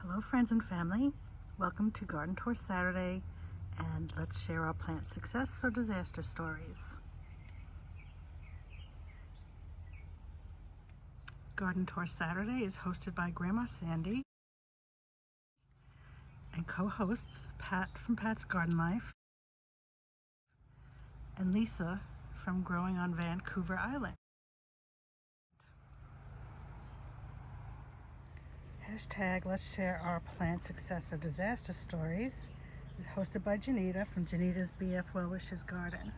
Hello friends and family, welcome to Garden Tour Saturday, and let's share our plant success or disaster stories. Garden Tour Saturday is hosted by Grandma Sandy and co-hosts Pat from Pat's Garden Life and Lisa from Growing on Vancouver Island. Hashtag Let's Share Our Plant Success or Disaster Stories is hosted by Janita from Janita's BF Well Wishes Garden.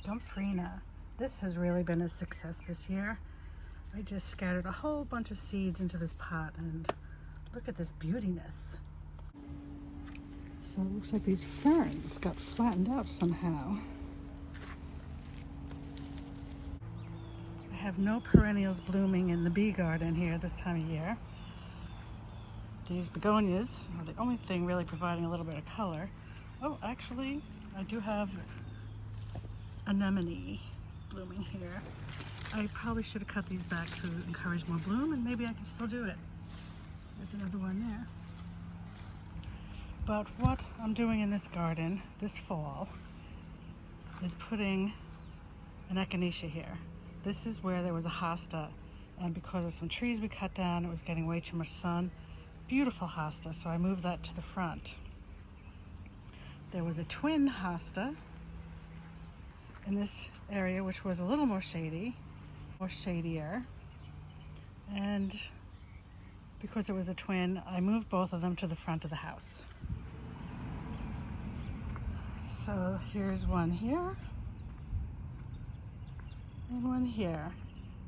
Gumfrina. This has really been a success this year. I just scattered a whole bunch of seeds into this pot and look at this beautiness. So it looks like these ferns got flattened out somehow. I have no perennials blooming in the bee garden here this time of year. These begonias are the only thing really providing a little bit of color. Oh, actually, I do have anemone blooming here. I probably should have cut these back to encourage more bloom, and maybe I can still do it. There's another one there. But what I'm doing in this garden this fall is putting an echinacea here. This is where there was a hosta, and because of some trees we cut down, it was getting way too much sun. Beautiful hosta, so I moved that to the front. There was a twin hosta in this area, which was a little more shady, more shadier. And because it was a twin, I moved both of them to the front of the house. So here's one here and one here.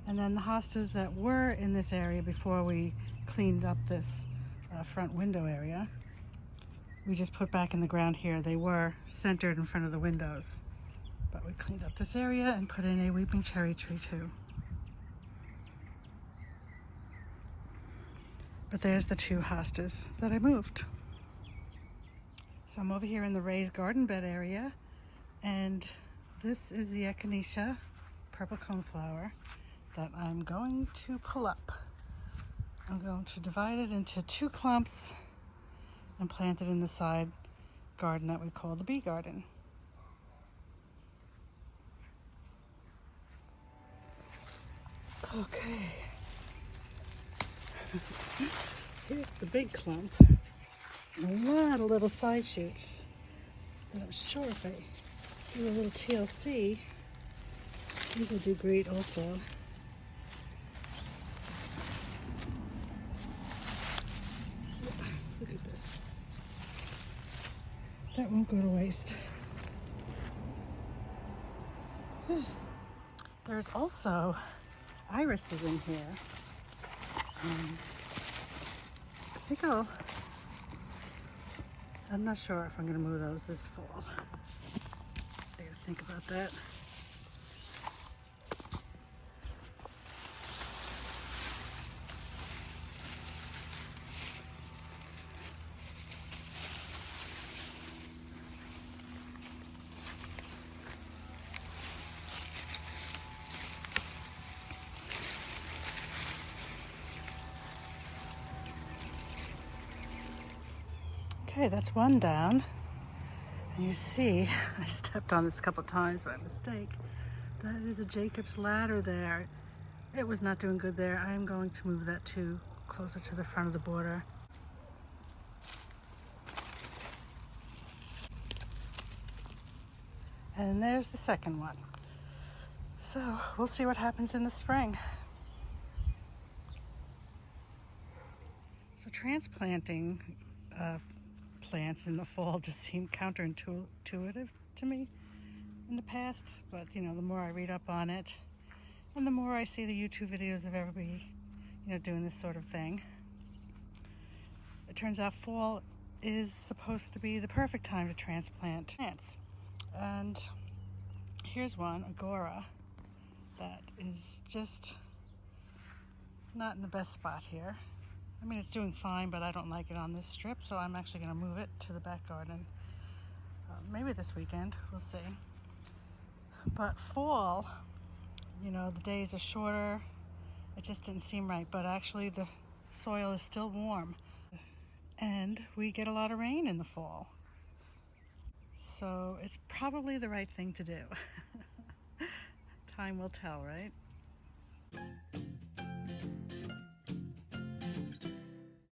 And then the hostas that were in this area before we cleaned up this front window area, we just put back in the ground here. They were centered in front of the windows. But we cleaned up this area and put in a weeping cherry tree too. But there's the two hostas that I moved. So I'm over here in the raised garden bed area, and this is the Echinacea purple coneflower that I'm going to pull up. I'm going to divide it into 2 clumps and plant it in the side garden that we call the bee garden. Okay, here's the big clump. A lot of little side shoots that I'm sure if I do a little TLC, these will do great also. Look at this. That won't go to waste. There's also irises in here. I'm not sure if I'm going to move those this fall. I gotta think about that. Okay, that's one down. And you see, I stepped on this a couple times by mistake. That is a Jacob's ladder there. It was not doing good there. I am going to move that to closer to the front of the border. And there's the second one. So we'll see what happens in the spring. So transplanting plants in the fall just seemed counterintuitive to me in the past, but the more I read up on it and the more I see the YouTube videos of everybody doing this sort of thing, it turns out fall is supposed to be the perfect time to transplant plants. And here's one, Agora, that is just not in the best spot here. I mean, it's doing fine, but I don't like it on this strip, so I'm actually going to move it to the back garden. Maybe this weekend, we'll see. But fall You know, the days are shorter. It just didn't seem right, but actually the soil is still warm. And we get a lot of rain in the fall. So it's probably the right thing to do. Time will tell, right?